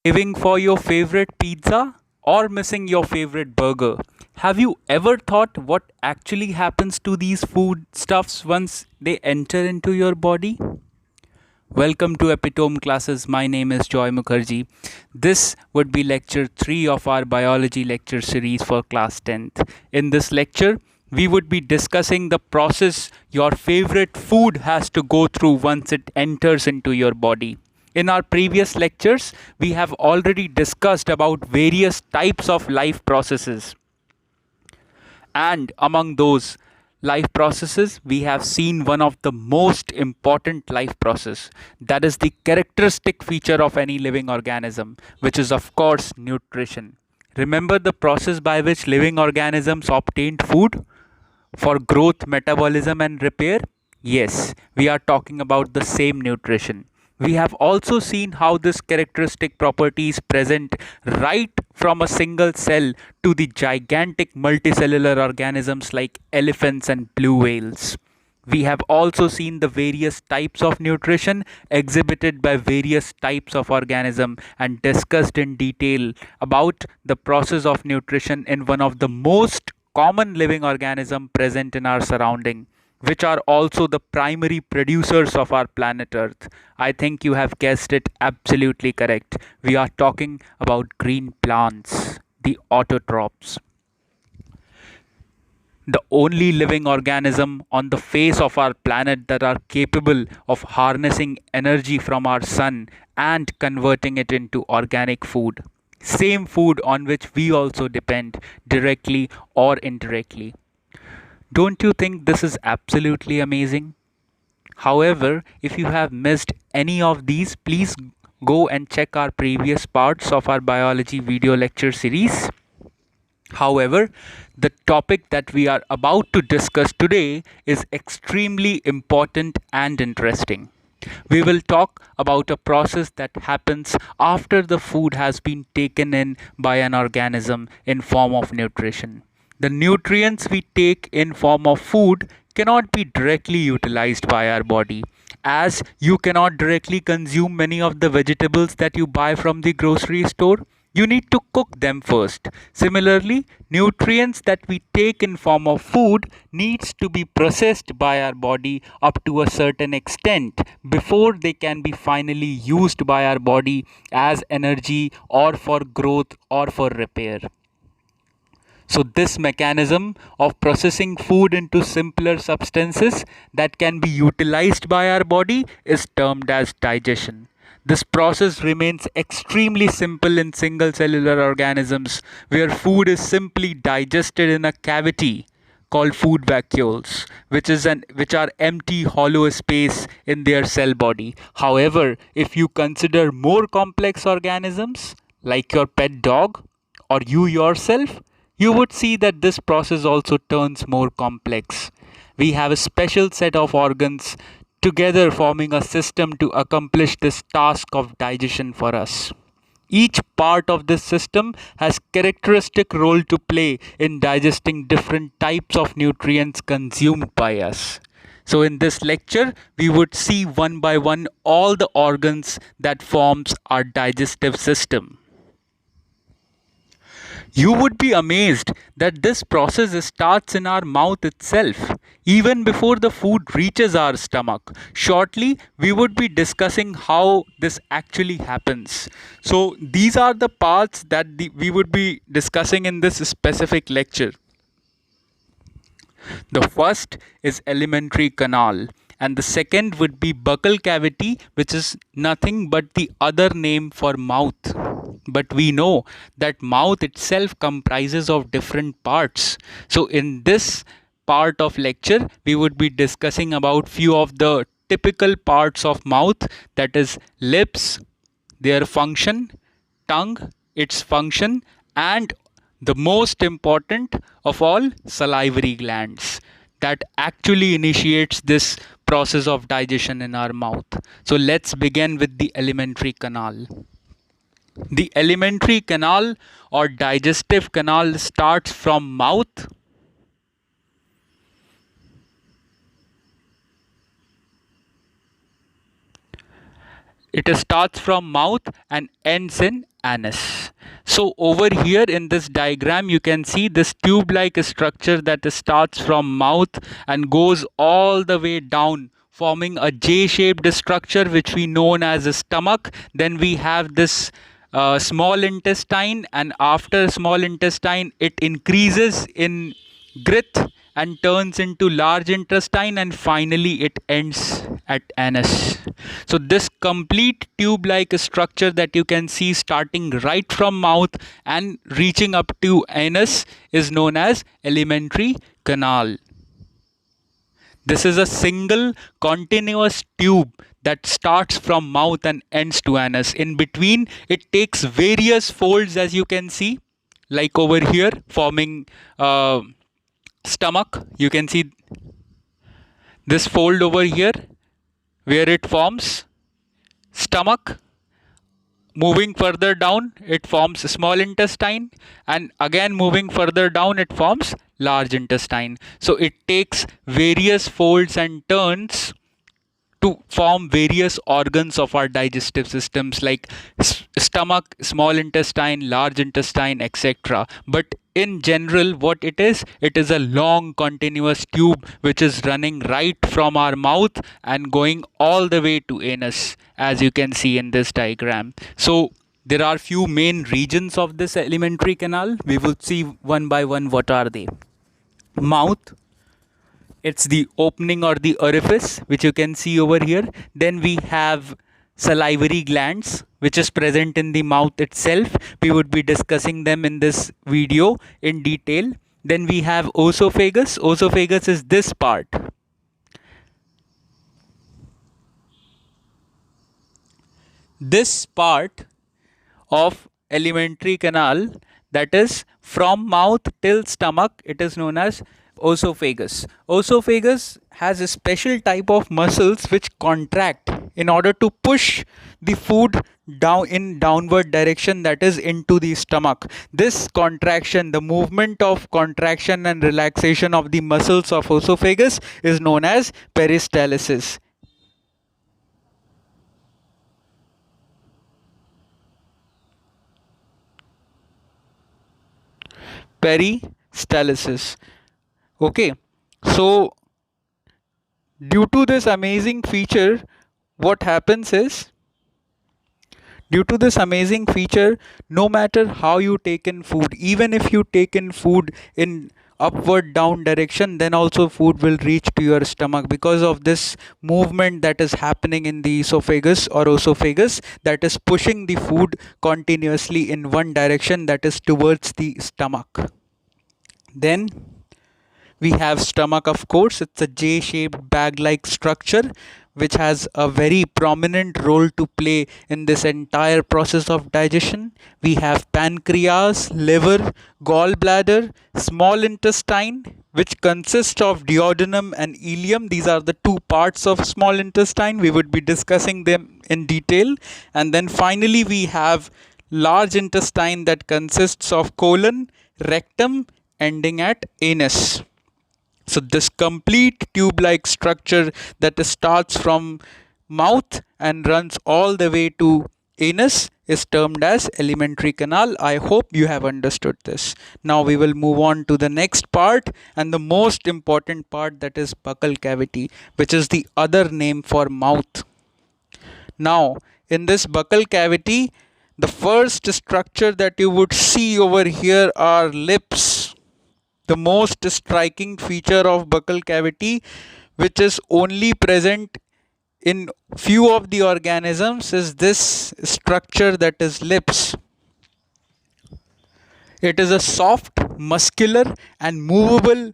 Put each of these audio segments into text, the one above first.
Craving for your favorite pizza or missing your favorite burger? Have you ever thought what actually happens to these foodstuffs once they enter into your body? Welcome to Epitome classes. My name is Joy Mukherjee. This would be lecture 3 of our biology lecture series for class 10th. In this lecture, we would be discussing the process your favorite food has to go through once it enters into your body. In our previous lectures, we have already discussed about various types of life processes. And among those life processes, we have seen one of the most important life process, that is the characteristic feature of any living organism, which is of course nutrition. Remember the process by which living organisms obtained food for growth, metabolism and repair? Yes, we are talking about the same nutrition. We have also seen how this characteristic property is present right from a single cell to the gigantic multicellular organisms like elephants and blue whales. We have also seen the various types of nutrition exhibited by various types of organism and discussed in detail about the process of nutrition in one of the most common living organism present in our surrounding, which are also the primary producers of our planet Earth. I think you have guessed it absolutely correct. We are talking about green plants, the autotrophs, the only living organism on the face of our planet that are capable of harnessing energy from our sun and converting it into organic food. Same food on which we also depend directly or indirectly. Don't you think this is absolutely amazing? However, if you have missed any of these, please go and check our previous parts of our biology video lecture series. However, the topic that we are about to discuss today is extremely important and interesting. We will talk about a process that happens after the food has been taken in by an organism in form of nutrition. The nutrients we take in form of food cannot be directly utilized by our body, as you cannot directly consume many of the vegetables that you buy from the grocery store. You need to cook them first. Similarly, nutrients that we take in form of food needs to be processed by our body up to a certain extent before they can be finally used by our body as energy or for growth or for repair. So, this mechanism of processing food into simpler substances that can be utilized by our body is termed as digestion. This process remains extremely simple in single cellular organisms where food is simply digested in a cavity called food vacuoles, which are empty hollow space in their cell body. However, if you consider more complex organisms like your pet dog or you yourself, you would see that this process also turns more complex. We have a special set of organs together forming a system to accomplish this task of digestion for us. Each part of this system has characteristic role to play in digesting different types of nutrients consumed by us. So in this lecture, we would see one by one all the organs that forms our digestive system. You would be amazed that this process starts in our mouth itself, even before the food reaches our stomach. Shortly, we would be discussing how this actually happens. So, these are the parts that we would be discussing in this specific lecture. The first is alimentary canal, and the second would be buccal cavity, which is nothing but the other name for mouth. But we know that mouth itself comprises of different parts. So in this part of lecture, we would be discussing about few of the typical parts of mouth, that is lips, their function, tongue, its function, and the most important of all, salivary glands that actually initiates this process of digestion in our mouth. So let's begin with the alimentary canal. The alimentary canal or digestive canal starts from mouth. It starts from mouth and ends in anus. So over here in this diagram, you can see this tube-like structure that starts from mouth and goes all the way down, forming a J-shaped structure which we known as a stomach. Then we have this small intestine, and after small intestine it increases in girth and turns into large intestine, and finally it ends at anus. So this complete tube like structure that you can see starting right from mouth and reaching up to anus is known as alimentary canal. This is a single continuous tube that starts from mouth and ends to anus. In between, it takes various folds, as you can see, like over here, forming stomach. You can see this fold over here where it forms stomach. Moving further down, it forms small intestine, and again moving further down, it forms large intestine. So it takes various folds and turns to form various organs of our digestive systems like stomach, small intestine, large intestine, etc. But in general, what it is a long continuous tube which is running right from our mouth and going all the way to anus, as you can see in this diagram. So there are few main regions of this alimentary canal. We will see one by one what are they. Mouth, it's the opening or the orifice which you can see over here. Then we have salivary glands which is present in the mouth itself. We would be discussing them in this video in detail. Then we have oesophagus. Oesophagus is this part. This part of alimentary canal, that is from mouth till stomach, it is known as oesophagus. Oesophagus has a special type of muscles which contract in order to push the food down in downward direction, that is into the stomach. This contraction, the movement of contraction and relaxation of the muscles of oesophagus is known as peristalsis. Peristalsis. Okay, so due to this amazing feature, what happens is, no matter how you take in food, even if you take in food in upward down direction, then also food will reach to your stomach because of this movement that is happening in the esophagus or oesophagus, that is pushing the food continuously in one direction, that is towards the stomach. Then we have stomach, of course. It's a J-shaped bag-like structure which has a very prominent role to play in this entire process of digestion. We have pancreas, liver, gallbladder, small intestine, which consists of duodenum and ileum. These are the two parts of small intestine. We would be discussing them in detail. And then finally we have large intestine that consists of colon, rectum, ending at anus. So this complete tube-like structure that starts from mouth and runs all the way to anus is termed as alimentary canal. I hope you have understood this. Now we will move on to the next part and the most important part, that is buccal cavity, which is the other name for mouth. Now in this buccal cavity, the first structure that you would see over here are lips. The most striking feature of buccal cavity, which is only present in few of the organisms, is this structure that is lips. It is a soft, muscular and movable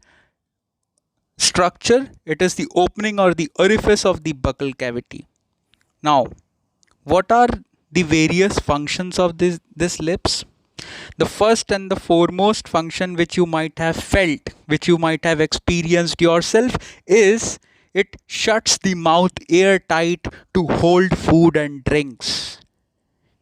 structure. It is the opening or the orifice of the buccal cavity. Now, what are the various functions of this lips? The first and the foremost function which you might have felt, which you might have experienced yourself, is it shuts the mouth airtight to hold food and drinks.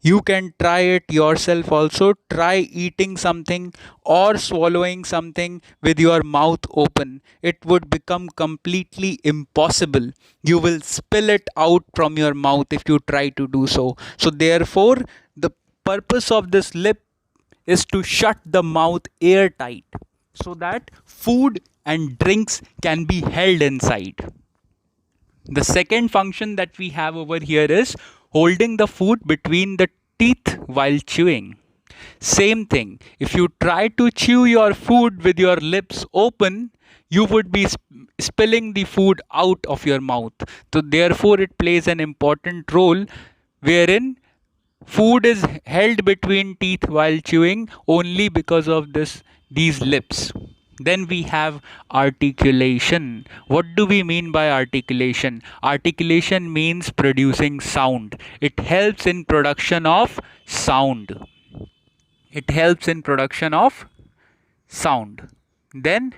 You can try it yourself also. Try eating something or swallowing something with your mouth open. It would become completely impossible. You will spill it out from your mouth if you try to do so. So therefore, the purpose of this lip is to shut the mouth airtight so that food and drinks can be held inside. The second function that we have over here is holding the food between the teeth while chewing. Same thing, if you try to chew your food with your lips open, you would be spilling the food out of your mouth. So, therefore, it plays an important role wherein food is held between teeth while chewing only because of these lips. Then we have articulation. What do we mean by articulation? Articulation means producing sound. It helps in production of sound. It helps in production of sound. Then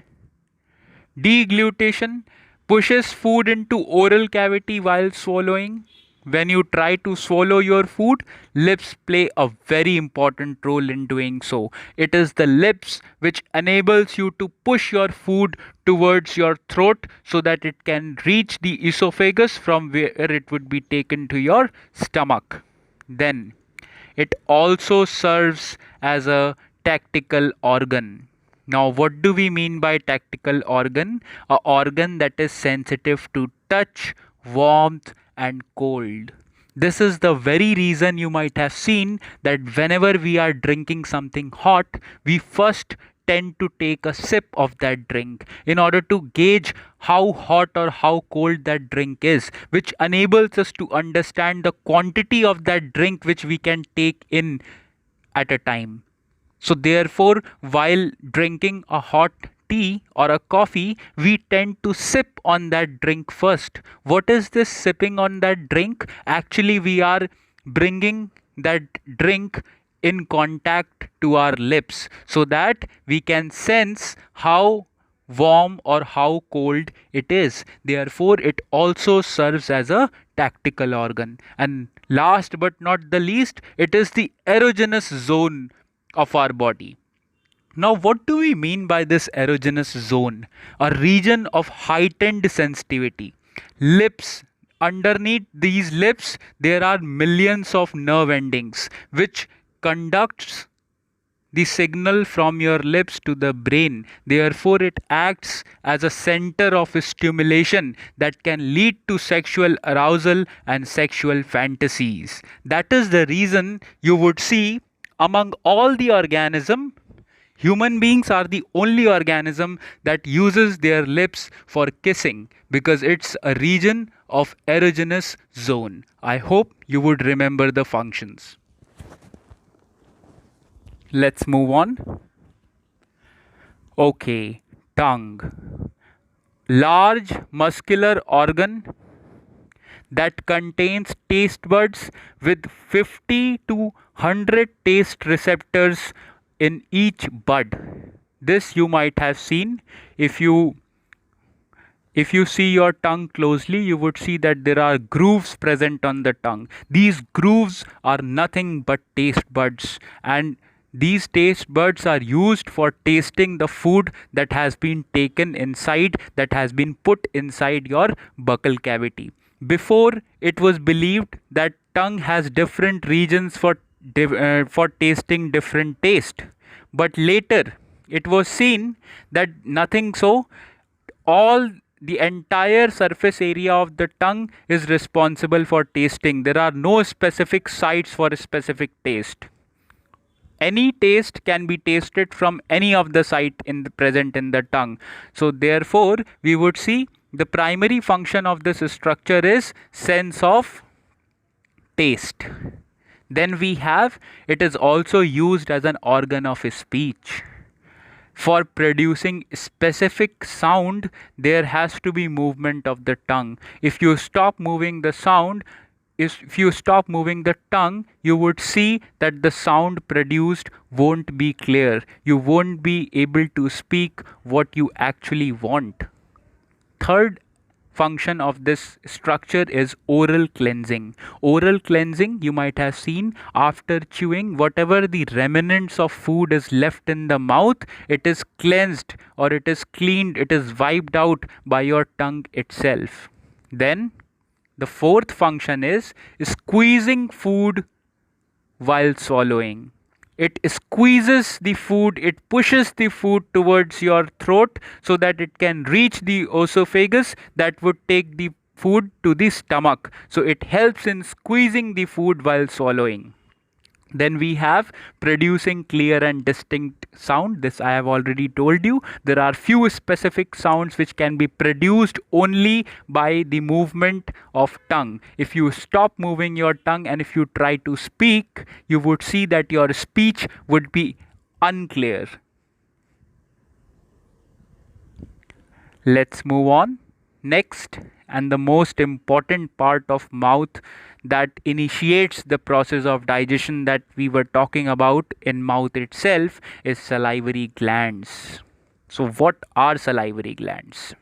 deglutition pushes food into oral cavity while swallowing. When you try to swallow your food, lips play a very important role in doing so. It is the lips which enables you to push your food towards your throat so that it can reach the esophagus from where it would be taken to your stomach. Then it also serves as a tactical organ. Now, what do we mean by tactical organ? A organ that is sensitive to touch, warmth, and cold. This is the very reason you might have seen that whenever we are drinking something hot, we first tend to take a sip of that drink in order to gauge how hot or how cold that drink is, which enables us to understand the quantity of that drink which we can take in at a time. So, therefore, while drinking a hot tea or a coffee, we tend to sip on that drink first. What is this sipping on that drink? Actually, we are bringing that drink in contact to our lips so that we can sense how warm or how cold it is. Therefore, it also serves as a tactical organ. And last but not the least, it is the erogenous zone of our body. Now, what do we mean by this erogenous zone? A region of heightened sensitivity. Lips. Underneath these lips, there are millions of nerve endings which conducts the signal from your lips to the brain. Therefore, it acts as a center of stimulation that can lead to sexual arousal and sexual fantasies. That is the reason you would see among all the organism, human beings are the only organism that uses their lips for kissing because it's a region of erogenous zone. I hope you would remember the functions. Let's move on. Okay, tongue. Large muscular organ that contains taste buds with 50 to 100 taste receptors in each bud. This you might have seen. If you see your tongue closely, you would see that there are grooves present on the tongue. These grooves are nothing but taste buds, and these taste buds are used for tasting the food that has been taken inside, that has been put inside your buccal cavity. Before, it was believed that tongue has different regions for tasting different taste, but later it was seen that nothing so. All the entire surface area of the tongue is responsible for tasting. There are no specific sites for a specific taste. Any taste can be tasted from any of the site present in the tongue. So therefore, we would see the primary function of this structure is sense of taste. Then we have, it is also used as an organ of speech. For producing specific sound, there has to be movement of the tongue. If you stop moving the tongue, you would see that the sound produced won't be clear. You won't be able to speak what you actually want. Third function of this structure is oral cleansing. Oral cleansing, you might have seen, after chewing, whatever the remnants of food is left in the mouth, it is cleansed or it is cleaned, it is wiped out by your tongue itself. Then the fourth function is squeezing food while swallowing. It squeezes the food, it pushes the food towards your throat so that it can reach the esophagus that would take the food to the stomach. So it helps in squeezing the food while swallowing. Then we have producing clear and distinct sound. This I have already told you. There are few specific sounds which can be produced only by the movement of tongue. If you stop moving your tongue and if you try to speak, you would see that your speech would be unclear. Let's move on. Next, and the most important part of mouth that initiates the process of digestion that we were talking about in mouth itself is salivary glands. So, what are salivary glands?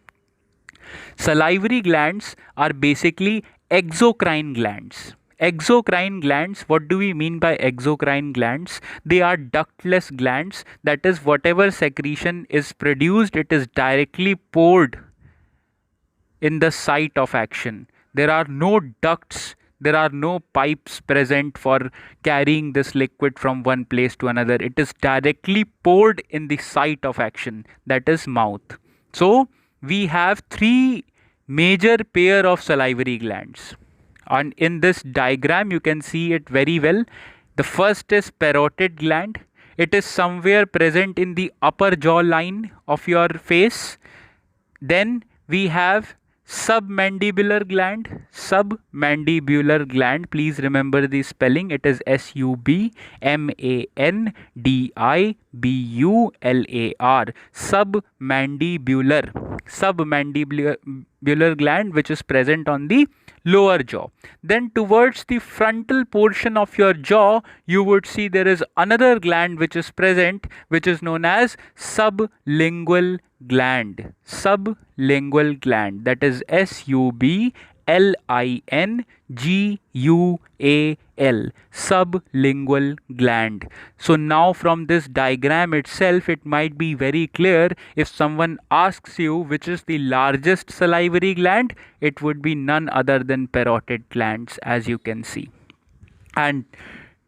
Salivary glands are basically exocrine glands. Exocrine glands, what do we mean by exocrine glands? They are ductless glands, that is, whatever secretion is produced, it is directly poured in the site of action. There are no ducts, there are no pipes present for carrying this liquid from one place to another. It is directly poured in the site of action, that is mouth. So we have three major pair of salivary glands. And in this diagram you can see it very well. The first is parotid gland. It is somewhere present in the upper jaw line of your face. Then we have submandibular gland. Please remember the spelling. It is submandibular. Submandibular gland, which is present on the lower jaw. Then towards the frontal portion of your jaw, you would see there is another gland which is present, which is known as sublingual gland. Sublingual gland, that is SUBLINGUAL, sublingual gland. So now from this diagram itself, it might be very clear. If someone asks you which is the largest salivary gland, it would be none other than parotid glands, as you can see. And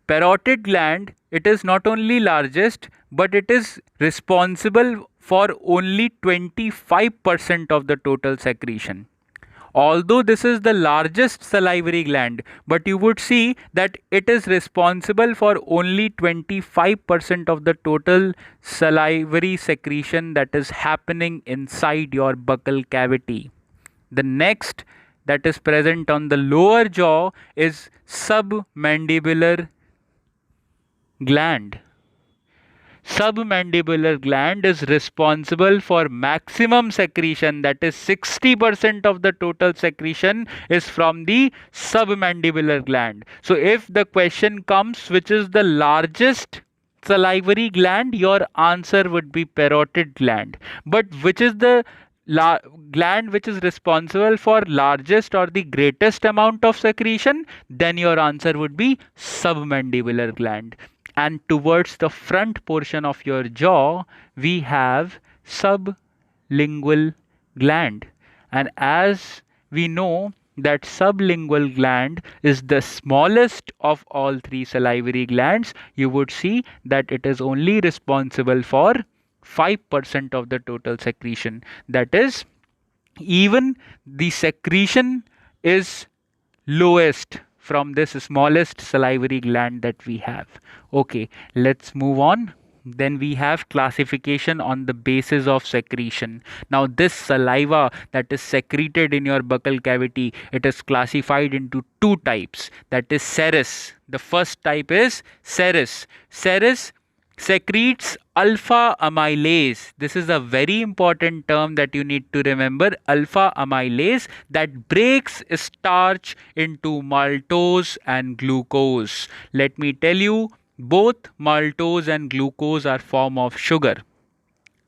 parotid gland, it is not only largest, but it is responsible for only 25% of the total secretion. Although this is the largest salivary gland, but you would see that it is responsible for only 25% of the total salivary secretion that is happening inside your buccal cavity. The next that is present on the lower jaw is submandibular gland. Submandibular gland is responsible for maximum secretion, that is 60% of the total secretion is from the submandibular gland. So if the question comes which is the largest salivary gland, your answer would be parotid gland. But which is the gland which is responsible for largest or the greatest amount of secretion, then your answer would be submandibular gland. And towards the front portion of your jaw, we have sublingual gland. And as we know that sublingual gland is the smallest of all three salivary glands, you would see that it is only responsible for 5% of the total secretion. That is, even the secretion is lowest from this smallest salivary gland that we have. Okay, let's move on. Then we have classification on the basis of secretion. Now this saliva that is secreted in your buccal cavity, it is classified into two types, that is serous. The first type is serous. Serous secretes alpha amylase. This is a very important term that you need to remember. Alpha amylase that breaks starch into maltose and glucose. Let me tell you, both maltose and glucose are form of sugar.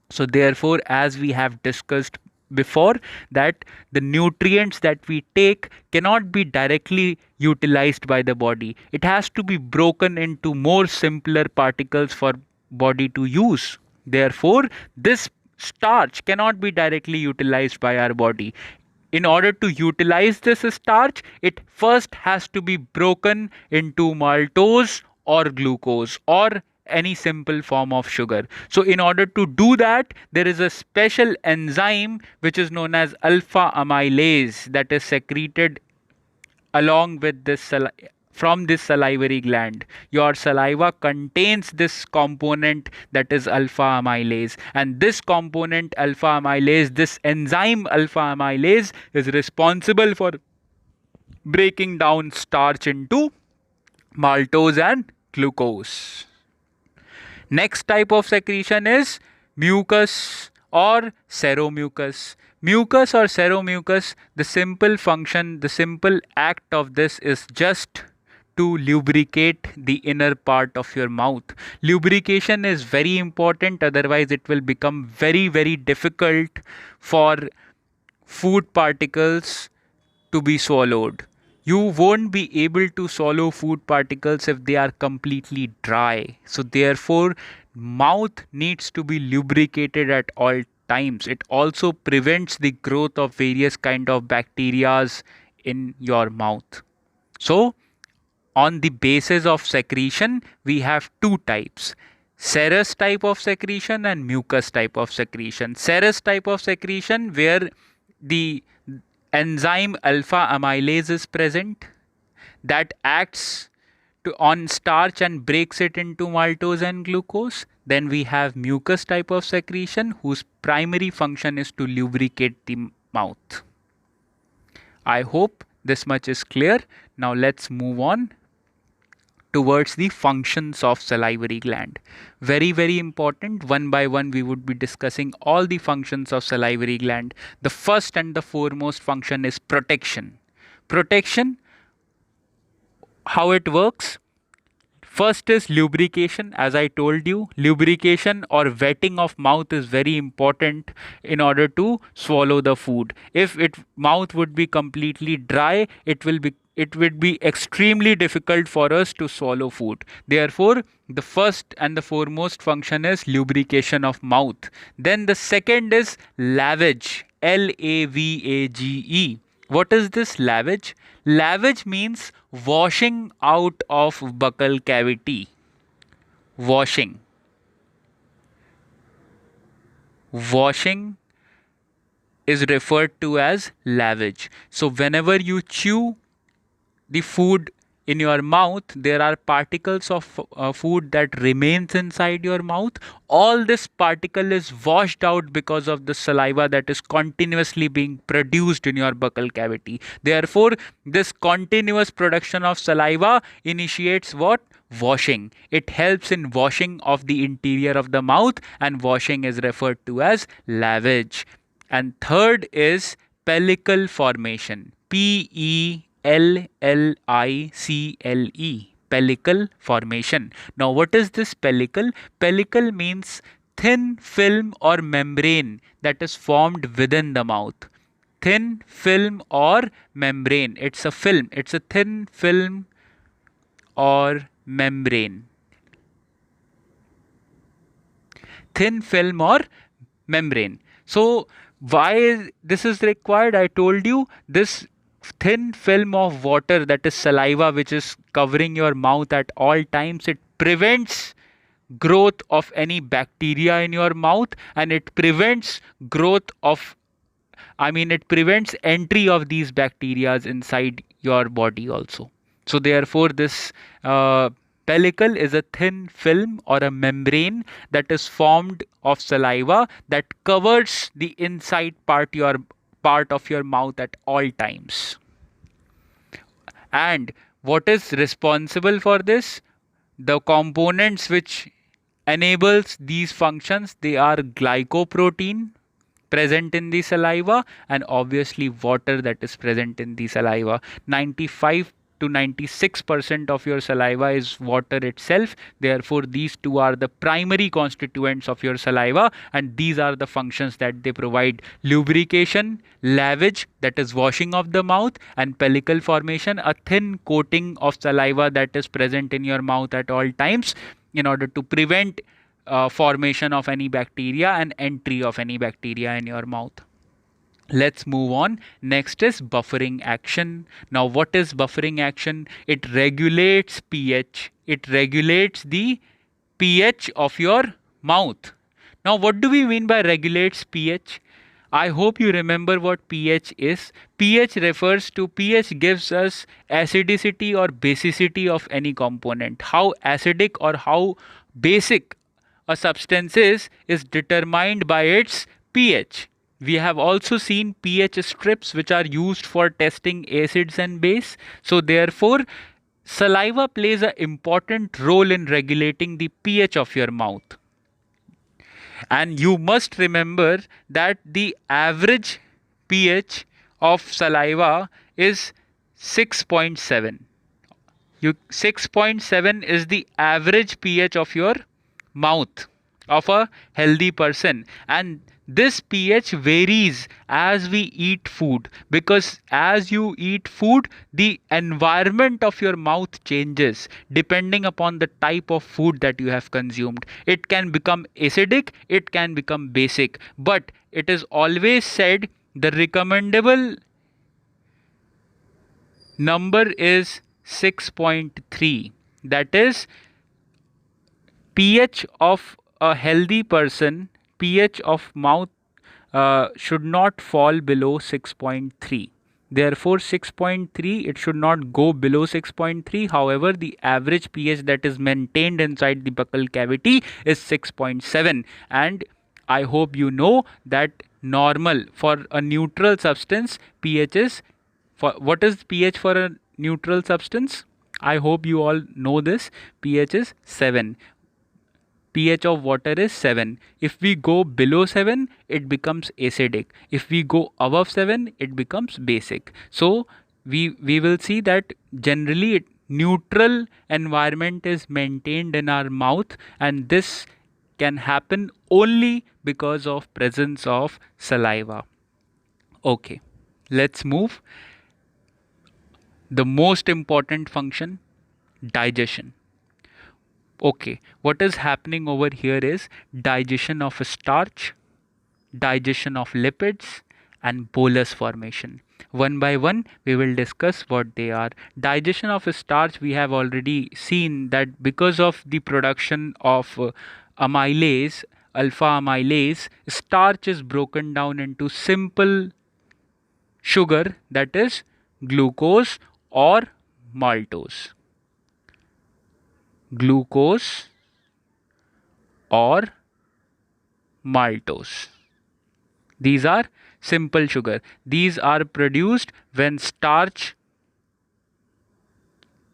So therefore, as we have discussed before, that the nutrients that we take cannot be directly utilized by the body. It has to be broken into more simpler particles for body to use. Therefore, this starch cannot be directly utilized by our body. In order to utilize this starch, it first has to be broken into maltose or glucose or any simple form of sugar. So in order to do that, there is a special enzyme which is known as alpha amylase that is secreted along with from this salivary gland. Your saliva contains this component that is alpha amylase, and this component alpha amylase, this enzyme alpha amylase, is responsible for breaking down starch into maltose and glucose. Next type of secretion is mucus or seromucus. Mucus or seromucus, the simple function, the simple act of this is just to lubricate the inner part of your mouth. Lubrication is very important, otherwise, it will become very, very difficult for food particles to be swallowed. You won't be able to swallow food particles if they are completely dry. So therefore, mouth needs to be lubricated at all times. It also prevents the growth of various kind of bacterias in your mouth. So on the basis of secretion, we have two types: serous type of secretion and mucus type of secretion. Serous type of secretion, where the enzyme alpha amylase is present, that acts on starch and breaks it into maltose and glucose. Then we have mucus type of secretion, whose primary function is to lubricate the mouth. I hope this much is clear. Now let's move on towards the functions of salivary gland. Very, very important. One by one, we would be discussing all the functions of salivary gland. The first and the foremost function is protection. Protection, how it works? First is lubrication. As I told you, lubrication or wetting of mouth is very important in order to swallow the food. If mouth would be completely dry, it would be extremely difficult for us to swallow food. Therefore, the first and the foremost function is lubrication of mouth. Then the second is lavage. Lavage. What is this lavage? Lavage means washing out of buccal cavity. Washing. Washing is referred to as lavage. So whenever you chew the food in your mouth, there are particles of food that remains inside your mouth. All this particle is washed out because of the saliva that is continuously being produced in your buccal cavity. Therefore, this continuous production of saliva initiates what? Washing. It helps in washing of the interior of the mouth, and washing is referred to as lavage. And third is pellicle formation. Pellicle. Pellicle formation. Now, what is this pellicle? Pellicle means thin film or membrane that is formed within the mouth. Thin film or membrane. It's a film. It's a thin film or membrane. Thin film or membrane. So, why this is required? I told you, this thin film of water, that is saliva, which is covering your mouth at all times, it prevents growth of any bacteria in your mouth, and it prevents it prevents entry of these bacteria inside your body also. So therefore, this pellicle is a thin film or a membrane that is formed of saliva that covers the inside part of your mouth at all times. And what is responsible for this? The components which enables these functions, they are glycoprotein present in the saliva, and obviously water that is present in the saliva. 95 to 96% of your saliva is water itself. Therefore, these two are the primary constituents of your saliva, and these are the functions that they provide: lubrication, lavage, that is washing of the mouth, and pellicle formation, a thin coating of saliva that is present in your mouth at all times in order to prevent formation of any bacteria and entry of any bacteria in your mouth. Let's move on. Next is buffering action. Now, what is buffering action? It regulates pH It regulates the pH of your mouth. Now, what do we mean by regulates pH? I hope you remember what pH is. pH gives us acidicity or basicity of any component. How acidic or how basic a substance is determined by its pH. We have also seen pH strips which are used for testing acids and base. So therefore, saliva plays an important role in regulating the pH of your mouth. And you must remember that the average pH of saliva is 6.7. 6.7 is the average pH of your mouth of a healthy person, and this pH varies as we eat food, because as you eat food the environment of your mouth changes depending upon the type of food that you have consumed. It can become acidic, it can become basic, but it is always said the recommendable number is 6.3. That is, pH of a healthy person, pH of mouth should not fall below 6.3. Therefore, 6.3, it should not go below 6.3. However, the average pH that is maintained inside the buccal cavity is 6.7. And I hope you know that normal for a neutral substance, pH is, for what is pH for a neutral substance? I hope you all know this. pH is 7. pH of water is 7. If we go below 7, it becomes acidic. If we go above 7, it becomes basic. So we will see that generally neutral environment is maintained in our mouth, and this can happen only because of presence of saliva. Okay, let's move. The most important function, digestion. Okay, what is happening over here is digestion of starch, digestion of lipids, and bolus formation. One by one, we will discuss what they are. Digestion of starch, we have already seen that because of the production of amylase, alpha amylase, starch is broken down into simple sugar, that is glucose or maltose. Glucose or maltose. These are simple sugar. These are produced when starch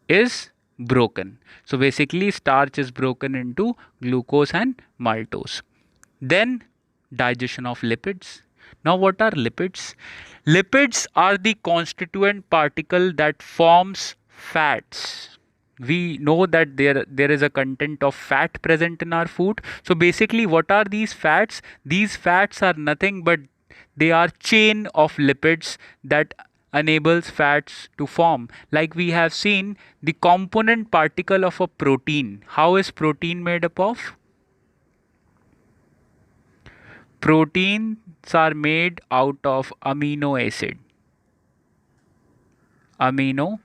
is broken. So basically starch is broken into glucose and maltose. Then digestion of lipids. Now what are lipids? Lipids are the constituent particle that forms fats. We know that there is a content of fat present in our food. So basically what are these fats? These fats are nothing but they are chain of lipids that enables fats to form. Like we have seen the component particle of a protein. How is protein made up of? Proteins are made out of amino acid. Amino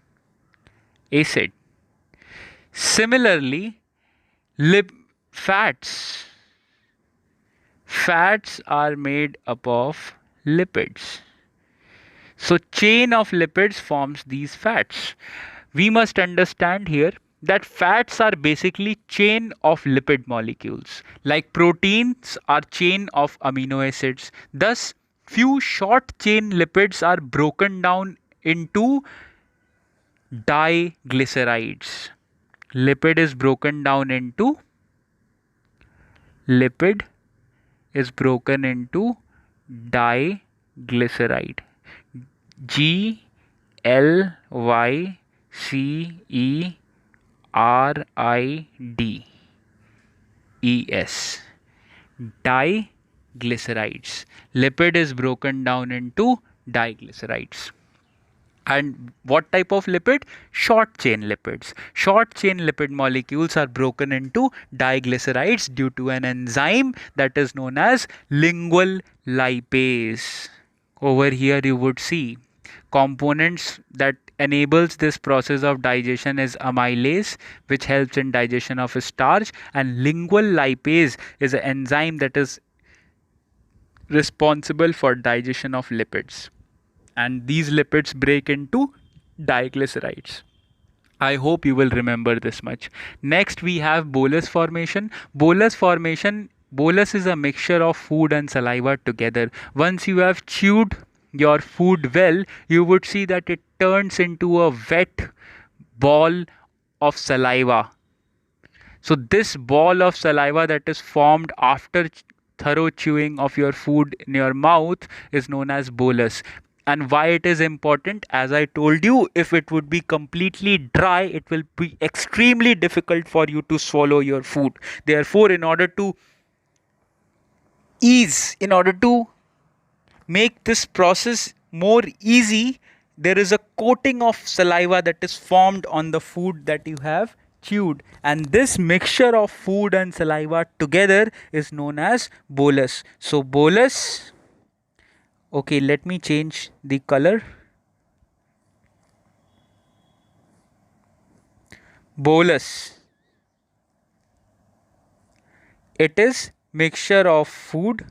acid. Similarly, fats. Fats are made up of lipids. So chain of lipids forms these fats. We must understand here that fats are basically chain of lipid molecules. Like proteins are chain of amino acids. Thus, few short chain lipids are broken down into diglycerides. Lipid is broken into diglyceride. GLYCERIDES. Diglycerides. Lipid is broken down into diglycerides. And what type of lipid? Short chain lipids. Short chain lipid molecules are broken into diglycerides due to an enzyme that is known as lingual lipase. Over here you would see components that enables this process of digestion is amylase, which helps in digestion of starch, and lingual lipase is an enzyme that is responsible for digestion of lipids, and these lipids break into diglycerides. I hope you will remember this much. Next, we have bolus formation. Bolus is a mixture of food and saliva together. Once you have chewed your food well, you would see that it turns into a wet ball of saliva. So this ball of saliva that is formed after thorough chewing of your food in your mouth is known as bolus. And why it is important, as I told you, if it would be completely dry, it will be extremely difficult for you to swallow your food. Therefore, in order to make this process more easy, there is a coating of saliva that is formed on the food that you have chewed, and this mixture of food and saliva together is known as bolus. So bolus, okay, let me change the color. Bolus, it is mixture of food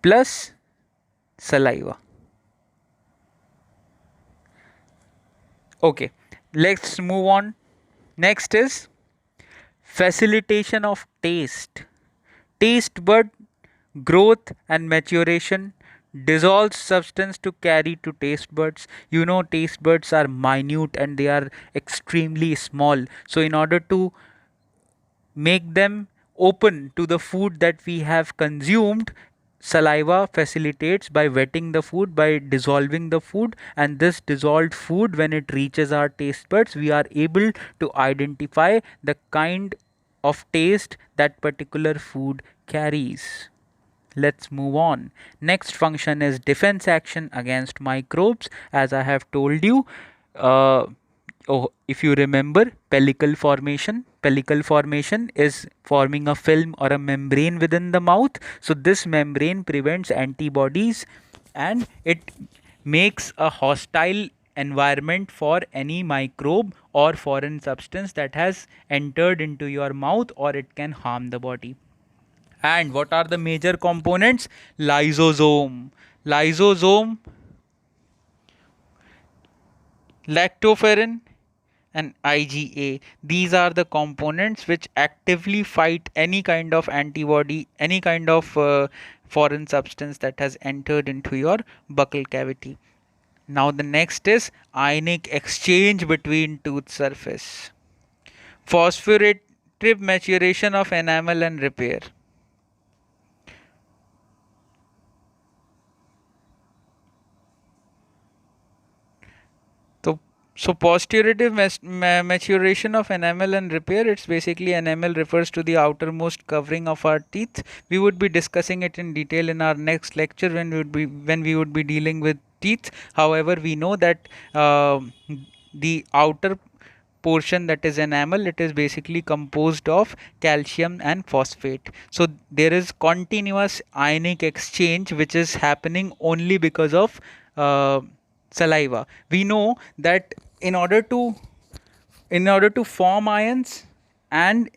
plus saliva. Okay, let's move on. Next is facilitation of taste. Taste bud growth and maturation dissolves substance to carry to taste buds. You know, taste buds are minute and they are extremely small. So in order to make them open to the food that we have consumed, saliva facilitates by wetting the food, by dissolving the food, and this dissolved food, when it reaches our taste buds, we are able to identify the kind of taste that particular food carries. Let's move on. Next function is defense action against microbes. As I have told you, uh, if you remember, pellicle formation is forming a film or a membrane within the mouth. So this membrane prevents antibodies and it makes a hostile environment for any microbe or foreign substance that has entered into your mouth, or it can harm the body. And what are the major components? Lysosome, lactoferrin, and IgA. These are the components which actively fight any kind of antibody, any kind of foreign substance that has entered into your buccal cavity. Now the next is ionic exchange between tooth surface. Phosphorative maturation of enamel and repair. So posturative maturation of enamel and repair, it's basically enamel refers to the outermost covering of our teeth. We would be discussing it in detail in our next lecture when we would be dealing with teeth. However, we know that the outer portion, that is enamel, it is basically composed of calcium and phosphate. So there is continuous ionic exchange which is happening only because of saliva. We know that in order to form ions and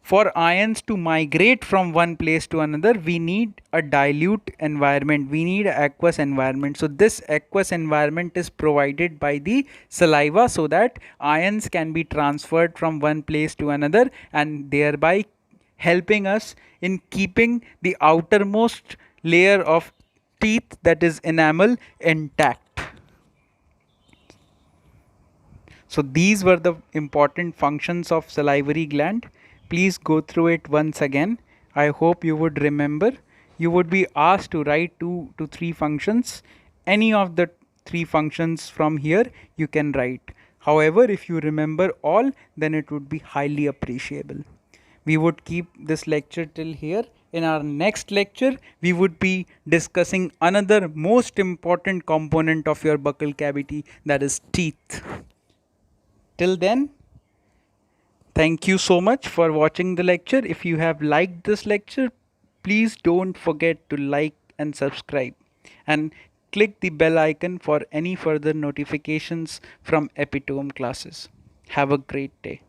for ions to migrate from one place to another, we need a dilute environment, we need an aqueous environment. So this aqueous environment is provided by the saliva so that ions can be transferred from one place to another, and thereby helping us in keeping the outermost layer of teeth, that is enamel, intact. So these were the important functions of salivary gland. Please go through it once again. I hope you would remember. You would be asked to write 2 to 3 functions. Any of the 3 functions from here you can write. However, if you remember all, then it would be highly appreciable. We would keep this lecture till here. In our next lecture, we would be discussing another most important component of your buccal cavity, that is teeth. Till then, thank you so much for watching the lecture. If you have liked this lecture, please don't forget to like and subscribe. And click the bell icon for any further notifications from Epitome classes. Have a great day.